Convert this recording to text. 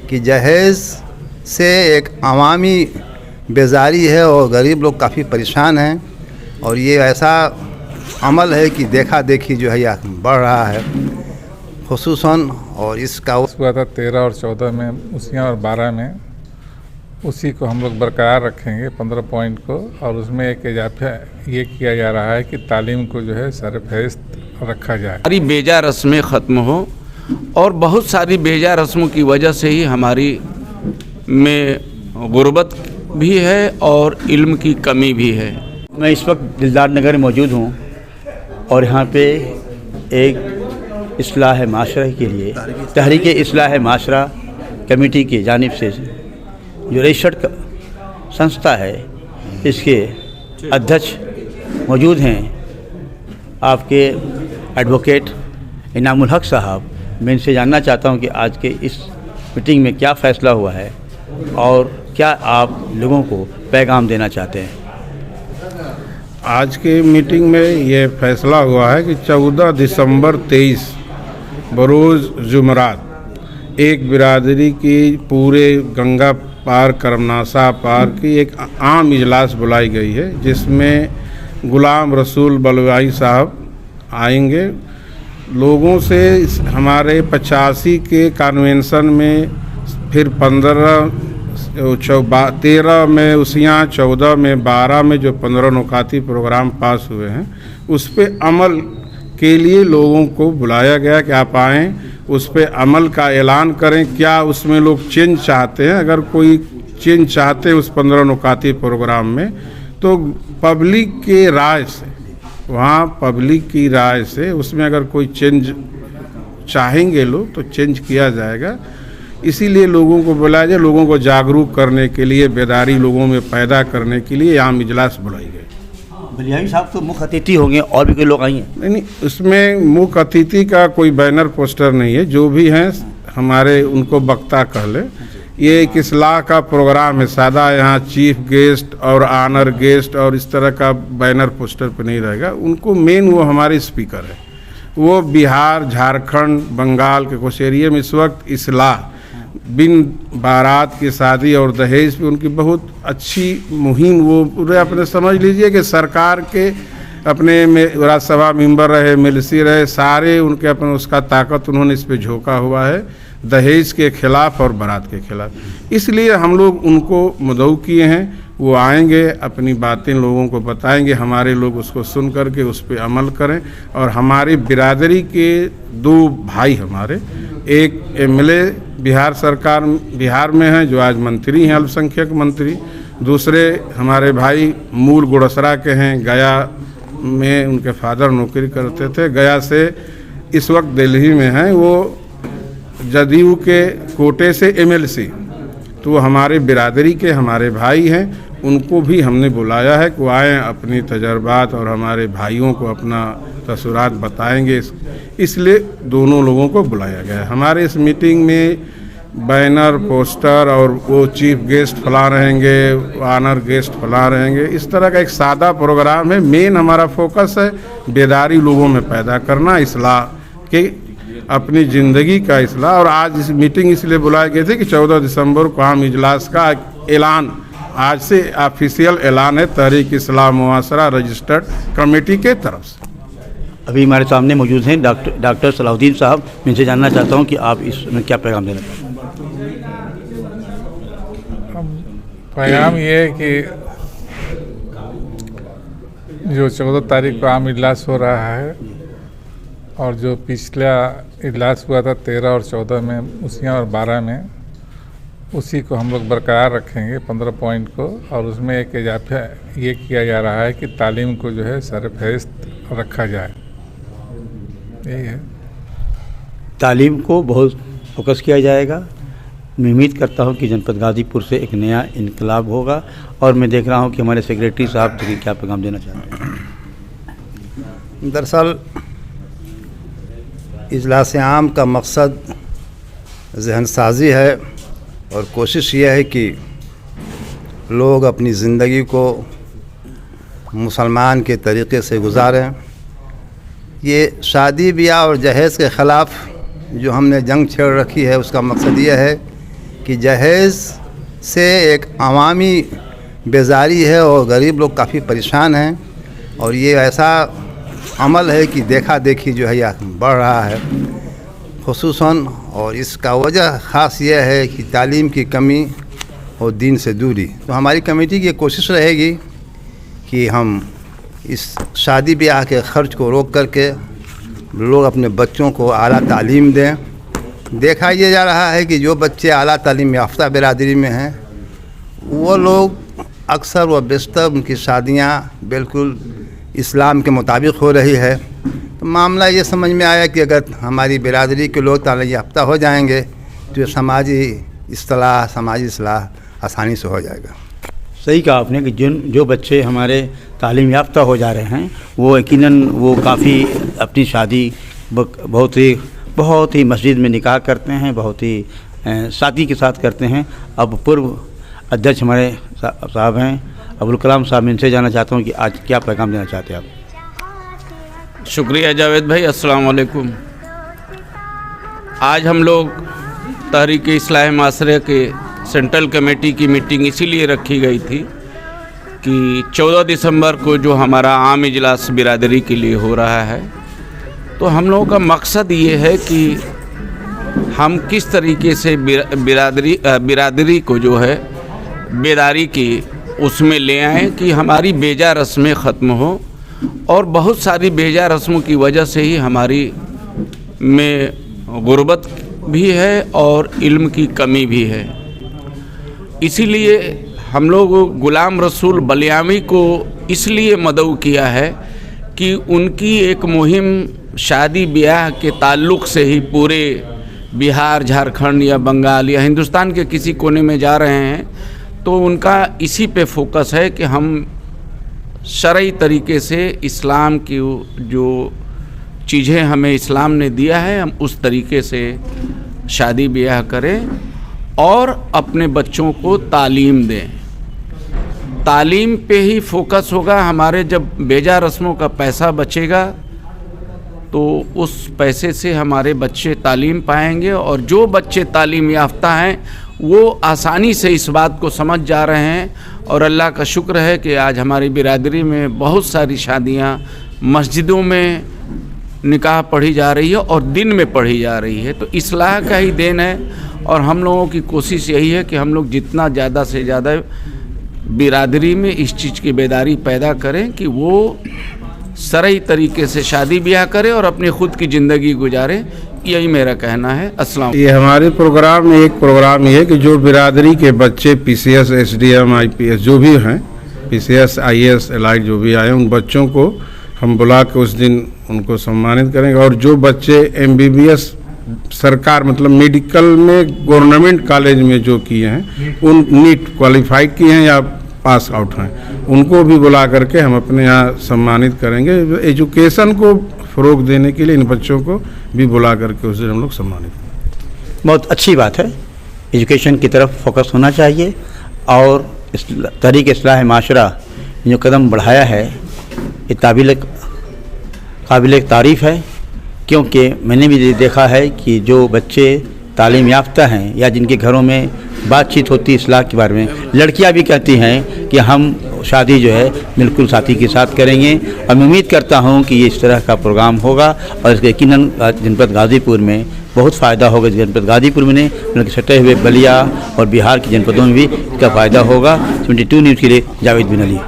कि जहेज़ से एक अवामी बेजारी है और गरीब लोग काफ़ी परेशान हैं, और ये ऐसा अमल है कि देखा देखी जो है यह बढ़ रहा है खुसूसन। और इसका हुआ था 13 और 14 में उसियाँ और 12 में, उसी को हम लोग बरकरार रखेंगे 15 पॉइंट को। और उसमें एक इजाफा ये किया जा रहा है कि तालीम को जो है सरफहरिस्त रखा जाए। सारी बेजा रस्में ख़त्म हो, और बहुत सारी बेजा रस्मों की वजह से ही हमारी में गुर्बत भी है और इल्म की कमी भी है। मैं इस वक्त दिलदार नगर में मौजूद हूँ और यहाँ पे एक इस्लाह माशरा के लिए तहरीक इस्लाह माशरा कमेटी की जानिब से जो रजिस्टर्ड संस्था है, इसके अध्यक्ष मौजूद हैं आपके एडवोकेट इनामुल हक साहब। मैं इनसे जानना चाहता हूं कि आज के इस मीटिंग में क्या फ़ैसला हुआ है और क्या आप लोगों को पैगाम देना चाहते हैं। आज के मीटिंग में ये फैसला हुआ है कि 14 दिसंबर 23 बरोज़ जुमरात एक बिरादरी की पूरे गंगा पार करमनासा पार की एक आम इजलास बुलाई गई है, जिसमें गुलाम रसूल बलवाई साहब आएंगे। लोगों से हमारे 85 के कन्वेंशन में, फिर 13 में उसियाँ, 14 में, 12 में जो 15 नुकाती प्रोग्राम पास हुए हैं, उस पर अमल के लिए लोगों को बुलाया गया कि आप आएँ, उस पर अमल का ऐलान करें। क्या उसमें लोग चेंज चाहते हैं? अगर कोई चेंज चाहते हैं उस 15 नुकाती प्रोग्राम में, तो पब्लिक के राय से, वहाँ पब्लिक की राय से उसमें अगर कोई चेंज चाहेंगे लोग तो चेंज किया जाएगा। इसीलिए लोगों को बुलाया जाए, लोगों को जागरूक करने के लिए, बेदारी लोगों में पैदा करने के लिए आम इजलास बुलाई गई। बलियाई साहब तो मुख्य अतिथि होंगे, और भी कोई लोग आएंगे? नहीं, उसमें मुख्य अतिथि का कोई बैनर पोस्टर नहीं है। जो भी हैं हमारे उनको वक्ता कह ले। ये एक इस्लाह का प्रोग्राम है सादा, यहाँ चीफ गेस्ट और ऑनर गेस्ट और इस तरह का बैनर पोस्टर पे नहीं रहेगा। उनको मेन वो हमारे स्पीकर है, वो बिहार, झारखंड, बंगाल के कुछ एरिया में इस वक्त इस्लाह बिन बारात की शादी और दहेज पे उनकी बहुत अच्छी मुहिम, वो पूरे अपने समझ लीजिए कि सरकार के अपने में राज्यसभा मेंबर रहे, मिलिसी रहे, सारे उनके अपने उसका ताकत उन्होंने इस पे झोंका हुआ है दहेज के खिलाफ और बारात के खिलाफ। इसलिए हम लोग उनको मदऊ किए हैं, वो आएंगे, अपनी बातें लोगों को बताएंगे, हमारे लोग उसको सुन करके उस पर अमल करें। और हमारी बिरादरी के 2 भाई हमारे, एक एमएलए बिहार सरकार बिहार में हैं जो आज मंत्री हैं, अल्पसंख्यक मंत्री। दूसरे हमारे भाई मूल गुड़सरा के हैं, गया में उनके फादर नौकरी करते थे, गया से इस वक्त दिल्ली में हैं। वो जदयू के कोटे से एमएलसी, तो वो हमारे बिरादरी के हमारे भाई हैं। उनको भी हमने बुलाया है कि वो आएँ, अपनी तजर्बात और हमारे भाइयों को अपना तसुरात बताएंगे। इसलिए दोनों लोगों को बुलाया गया है। हमारे इस मीटिंग में बैनर, पोस्टर और वो चीफ गेस्ट फला रहेंगे, ऑनर गेस्ट फला रहेंगे, इस तरह का एक सादा प्रोग्राम है। मेन हमारा फोकस है बेदारी लोगों में पैदा करना, इस्लाह के अपनी ज़िंदगी का इस्लाह। और आज इस मीटिंग इसलिए बुलाए गए थे कि 14 दिसंबर को आम इजलास का ऐलान, आज से ऑफिशियल ऐलान है तहरीक इस्लाह मुआशरा रजिस्टर्ड कमेटी के तरफ से। अभी हमारे सामने मौजूद हैं डॉक्टर सलाहुद्दीन साहब। मैं इनसे जानना चाहता हूं कि आप इसमें क्या पैगाम देना चाहते हैं। पैगाम ये है कि जो 14 तारीख को आम इजलास हो रहा है, और जो पिछला इजलास हुआ था 13 और 14 में उसियाँ और 12 में, उसी को हम लोग बरकरार रखेंगे 15 पॉइंट को। और उसमें एक इजाफा ये किया जा रहा है कि तालीम को जो है सरफहरिस्त रखा जाए। यही है, तालीम को बहुत फोकस किया जाएगा। मैं उम्मीद करता हूं कि जनपद गाजीपुर से एक नया इनकलाब होगा। और मैं देख रहा हूं कि हमारे सेक्रेटरी साहब तो क्या पैगाम देना चाहते हैं। दरअसल इजलास आम का मकसद जहनसाजी है और कोशिश यह है कि लोग अपनी ज़िंदगी को मुसलमान के तरीक़े से गुजारें। ये शादी ब्याह और जहेज़ के ख़िलाफ़ जो हमने जंग छेड़ रखी है, उसका मकसद ये है कि जहेज़ से एक अवामी बेजारी है और गरीब लोग काफ़ी परेशान हैं। और ये ऐसा अमल है कि देखा देखी जो है यह बढ़ रहा है खुसूसन। और इसका वजह ख़ास यह है कि तालीम की कमी और दीन से दूरी। तो हमारी कमेटी की कोशिश रहेगी कि हम इस शादी ब्याह के ख़र्च को रोक करके लोग अपने बच्चों को आला तालीम दें। देखा ये जा रहा है कि जो बच्चे आला तालीम याफ्ता बिरादरी में हैं वो लोग अक्सर व बेशतर उनकी शादियां बिल्कुल इस्लाम के मुताबिक हो रही है। तो मामला ये समझ में आया कि अगर हमारी बिरादरी के लोग तालीम याफ्ता हो जाएंगे तो ये समाजी इस्लाह आसानी से हो जाएगा। सही कहा आपने कि जो बच्चे हमारे तालीम याफ्ता हो जा रहे हैं वो यकीनन वो काफ़ी अपनी शादी बहुत ही मस्जिद में निकाह करते हैं, बहुत ही सादगी के साथ करते हैं। अब पूर्व अध्यक्ष हमारे साहब हैं अब्दुल कलाम साहब, मैं इनसे जानना चाहता हूँ कि आज क्या पैगाम देना चाहते हैं आप। शुक्रिया जावेद भाई, अस्सलाम वालेकुम। आज हम लोग तहरीक इस्लाह माशरे के सेंट्रल कमेटी की मीटिंग इसीलिए रखी गई थी कि 14 दिसंबर को जो हमारा आम इजलास बिरादरी के लिए हो रहा है, तो हम लोगों का मकसद ये है कि हम किस तरीके से बिरादरी को जो है बेदारी की उसमें ले आएँ कि हमारी बेजा रस्में ख़त्म हो। और बहुत सारी बेजा रस्मों की वजह से ही हमारी में गुर्बत भी है और इल्म की कमी भी है। इसीलिए हम लोग गुलाम रसूल बलियामी को इसलिए मदऊ किया है कि उनकी एक मुहिम शादी ब्याह के ताल्लुक़ से ही पूरे बिहार, झारखंड या बंगाल या हिंदुस्तान के किसी कोने में जा रहे हैं, तो उनका इसी पे फोकस है कि हम शरई तरीके से इस्लाम की जो चीज़ें हमें इस्लाम ने दिया है हम उस तरीके से शादी ब्याह करें और अपने बच्चों को तालीम दें। तालीम पे ही फोकस होगा। हमारे जब बेजा रस्मों का पैसा बचेगा तो उस पैसे से हमारे बच्चे तालीम पाएंगे और जो बच्चे तालीम याफ्ता हैं वो आसानी से इस बात को समझ जा रहे हैं। और अल्लाह का शुक्र है कि आज हमारी बिरादरी में बहुत सारी शादियां मस्जिदों में निकाह पढ़ी जा रही है और दिन में पढ़ी जा रही है। तो इस्लाह का ही देन है और हम लोगों की कोशिश यही है कि हम लोग जितना ज़्यादा से ज़्यादा बिरादरी में इस चीज़ की बेदारी पैदा करें कि वो सही तरीके से शादी ब्याह करें और अपनी ख़ुद की ज़िंदगी गुजारें। यही मेरा कहना है। अस्सलाम। ये हमारे प्रोग्राम में एक प्रोग्राम ये है कि जो बिरादरी के बच्चे PCS, SDM, IPS जो भी हैं, PCS, IAS, एलाइड जो भी आए उन बच्चों को हम बुला के उस दिन उनको सम्मानित करेंगे। और जो बच्चे MBBS सरकार मतलब मेडिकल में गवर्नमेंट कॉलेज में जो किए हैं, उन नीट क्वालिफाइड किए हैं या पास आउट हैं, उनको भी बुला करके हम अपने यहाँ सम्मानित करेंगे। एजुकेशन को फ़रोग देने के लिए इन बच्चों को भी बुला करके उस दिन हम लोग सम्मानित करेंगे। बहुत अच्छी बात है, एजुकेशन की तरफ फोकस होना चाहिए। और इस तहरीक इस्लाह माशरा जो कदम बढ़ाया है ये काबिल तारीफ़ है, क्योंकि मैंने भी देखा है कि जो बच्चे तालीम याफ्ता हैं या जिनके घरों में बातचीत होती है इस्लाह के बारे में, लड़कियां भी कहती हैं कि हम शादी जो है बिल्कुल साथी के साथ करेंगे। और मैं उम्मीद करता हूं कि ये इस तरह का प्रोग्राम होगा और इसके यकीनन जनपद गाज़ीपुर में बहुत फ़ायदा होगा। जनपद गाज़ीपुर में नहीं बल्कि सटे हुए बलिया और बिहार के जनपदों में भी इसका फ़ायदा होगा। 22 न्यूज़ के लिए जावेद बिन अली।